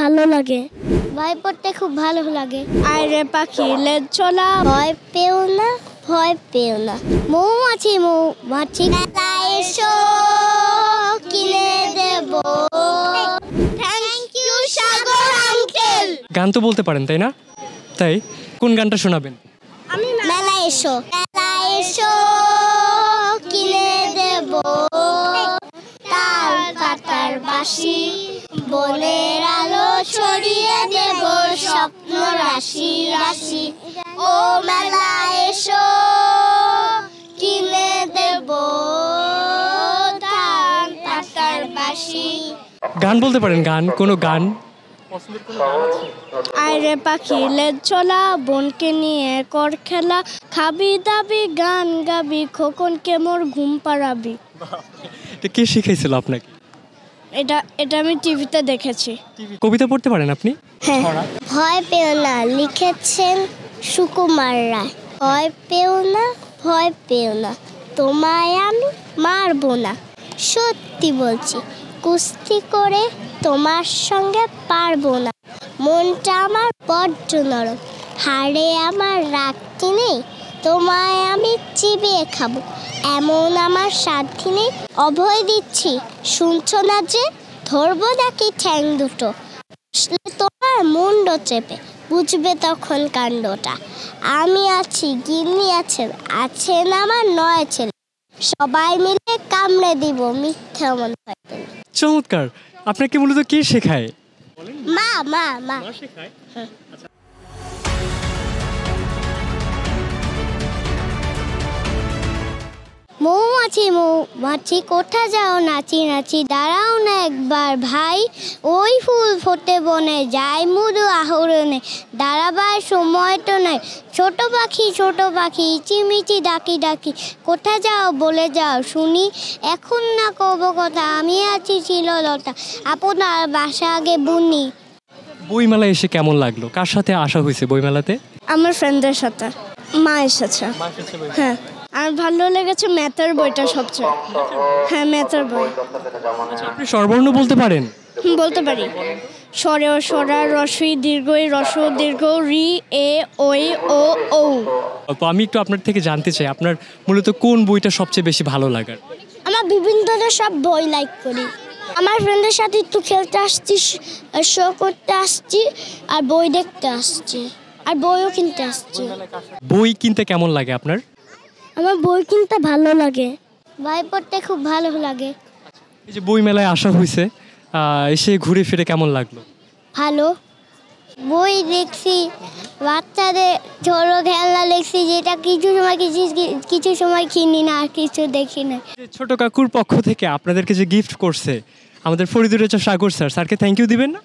ভালো লাগে, বই পড়তে খুব ভালো লাগে। আরে পাখি লেজ চলা, ভয় পেও না, ভয় পেও না, মৌমাছি মৌমাছি মেলায় এসো, কিনে দেব। Thank you Sagar uncle. গান তো বলতে পারেন তাই না? তাই কোন গানটা শোনাবেন? মেলায় এসো, মেলায় এসো, কিনে দেব তাল পাতার বাঁশি, বনের আলো ছড়িয়ে দেব স্বপ্ন রাশি রাশি। ও মেলায় এসো, কিনে দেব তাল পাতার বাঁশি। গান বলতে পারেন, গান কোনো গান? আরে পাখি লেজ চলা, বোনকে নিয়ে কর খেলা, খাবি দাবি গান গাবি, খোকনকে মোর ঘুম পাড়াবি। এটা কে শিখাইছিল আপনাকে? এটা আমি টিভিতে দেখেছি। কবিতা পড়তে পারেন আপনি? হ্যাঁ। ভয় পেও না লিখেছেন সুকুমার রায়। ভয় পেও না, ভয় পেও না, তোমায় আমি মারবো না। সত্যি বলছি, কুস্তি করে তোমার সঙ্গে পারবো না। মনটা আমার বড্ড নরম, হাড়ে আমার রাখতে নেই, তোমায় আমি চিবিয়ে খাবো, এমন আমার সাধ্যি নেই। অভয় দিচ্ছি, শুনছো না যে, ধরবো নাকি ঠ্যাং দুটো, তোমার মুন্ড চেপে, বুঝবে তখন কাণ্ডটা। আমি আছি, গিন্নি আছেন, আছেন আমার 9 ছেলে, সবাই মিলে কামড়ে দিব, মিথ্যা মন থাকবে। চমৎকার। আপনাকে মূলত কে শেখায়? মা মা মা। মৌমাছি মৌমাছি কোথা যাও নাচি নাচি, দাঁড়াও না একবার ভাই, ওই ফুল ফোটে বনে যায় মধু আহরণে, দাঁড়াবার সময় তো নেই। ছোট পাখি ইচিমিচি ডাকি ডাকি, কোথা যাও বলে যাও শুনি, এখন না কব কথা, আমি আছি চিললতা, আপনার বাসা আগে বুনি। বইমেলায় এসে কেমন লাগলো? কার সাথে আসা হয়েছে বইমেলাতে? আমার ফ্রেন্ডদের সাথে। মা এসেছে। হ্যাঁ, আর ভালো লেগেছে ম্যাথের বইটা সবচেয়ে। হ্যাঁ, ম্যাথের বই। আপনি স্বরবর্ণ বলতে পারেন? বলতে পারি। স্বরে ও স্বরা, রস্বই দীর্ঘই, রস্ব দীর্ঘ, রি এ ওই ও ঔ। তো আমি একটু আপনার থেকে জানতে চাই, আপনার মূলত কোন বইটা সবচেয়ে বেশি ভালো লাগার? আমার বিভিন্ন ধরনের সব বই লাইক করি। আমার ফ্রেন্ডের সাথে একটু খেলতে আসছি, শো করতে আসছি, আর বই দেখতে আসছি, আর বইও কিনতে আসছি। বই কিনতে কেমন লাগে আপনার? আমার বই কিনতে ভালো লাগে, বই পড়তে খুব ভালো লাগে। এই যে বই মেলায় আসা হয়েছে, এসে ঘুরে ফিরে কেমন লাগলো? ভালো। বই দেখছি, বাচ্চাদের ছোটো খেলনা দেখছি, যেটা কিছু সময় কিনি না, আর কিছু দেখি না। ছোট কাকুর পক্ষ থেকে আপনাদেরকে যে গিফট করছে আমাদের ফরিদুর সাগর স্যারকে থ্যাংক ইউ দিবেন না?